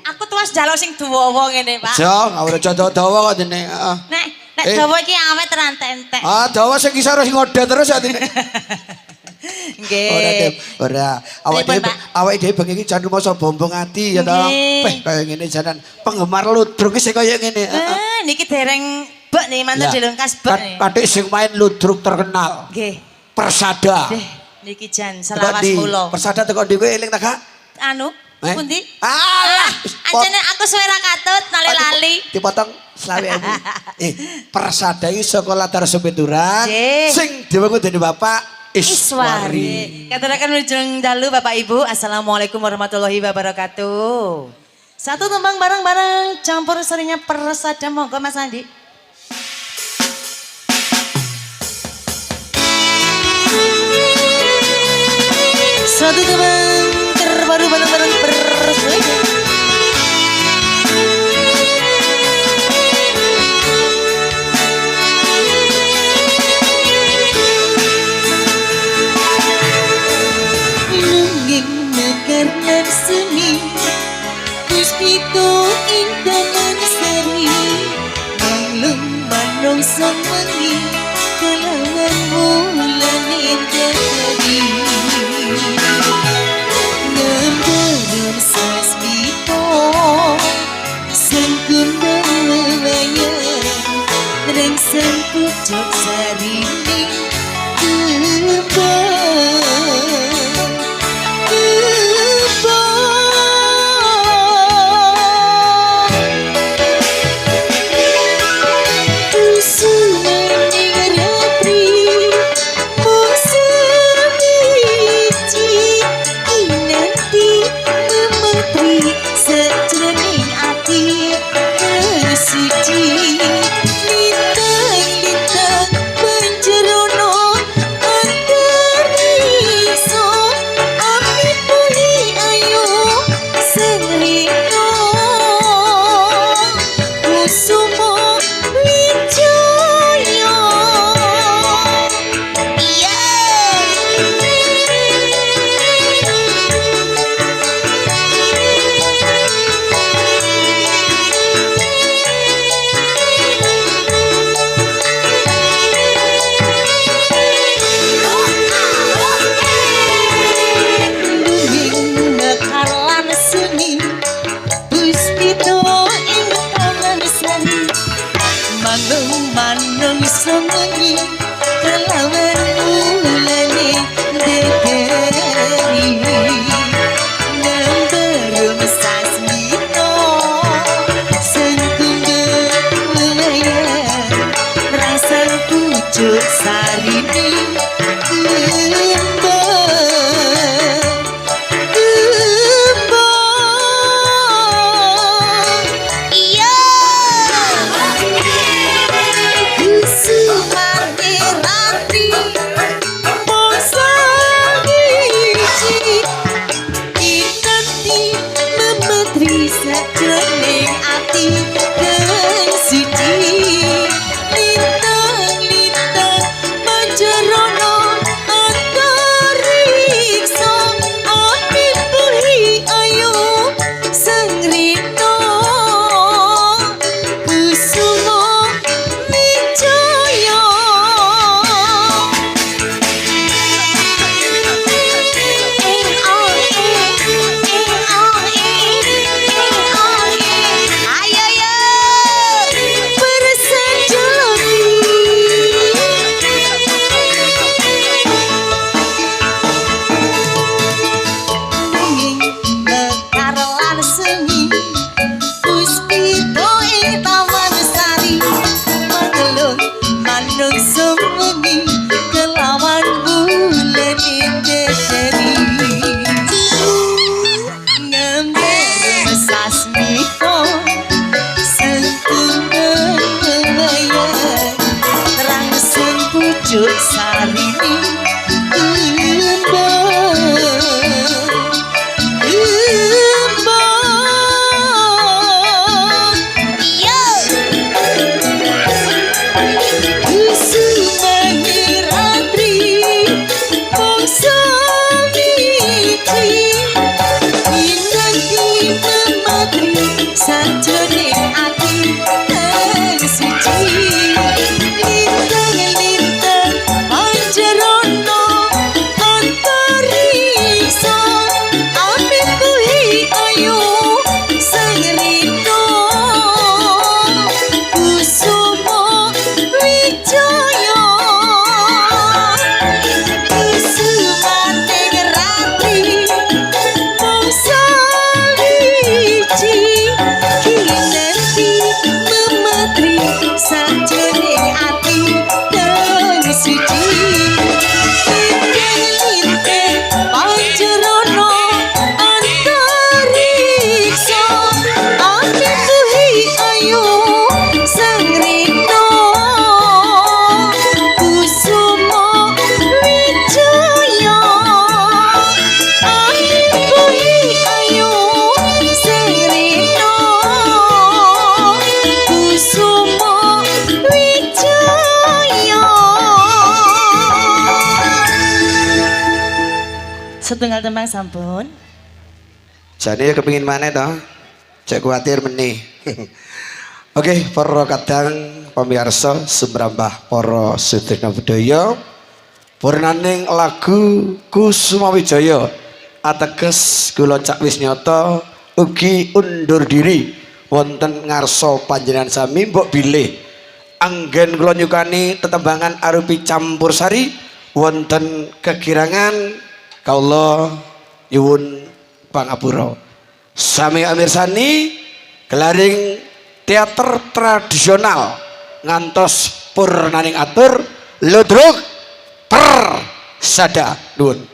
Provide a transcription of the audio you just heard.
aku tuwas njaluk sing dawa ngene, Pak. Aja, ora dawa kok dene. Heeh. Nek dawa iki awet rantentek. Ah, dawa sing isor sing ngodet terus atine. Nggih. Ora, Dep. Ora. Awake dhewe bengi iki jan rumasa bombong ati ya to. Kaya ngene janan penggemar ludruk sing kaya ngene. Niki dereng bek nih mantan dilengkas bek nih. Katik sing main ludruk terkenal. Nggih. Persada. Niki jan selawas kula. Persada teko ndi kowe eling ta, Kak? Anu, pundi? Alah, ancene aku suwe ra katut lali-lali. Dipotong 20.000. Persada iki saka latar Supiturang sing dibangun dening Bapak Iswari. Katuraken wilujeng dalu Bapak Ibu, Assalamualaikum warahmatullahi wabarakatuh. Satu tembang bareng-bareng campur sarinya Persada, monggo Mas Andi. Satu tembang terbaru bareng-bareng Persada. Karena seni Puspito indah manisari Manglung manungsong wangi Kelawan bulan indah tadi Ngambarang saspito Sangkun bawayan Rengsang pucuk sarini Kembang Setunggal tembang sampun. Jadi kepingin mana toh? Cek khawatir meneh. Oke, para kadang pemirsa sumrambah para sedherek budaya. Purnaning lagu Kusuma Wijaya ateges kula Cak Wisnyata ugi undur diri wonten ngarsa panjenengan sami mbok bilih anggen kula nyukani tetembangan arupi campursari wonten kekirangan kaula nyuwun pangapura. Sami amirsani gelaring teater tradisional ngantos purnaning atur ludruk persada nuwun.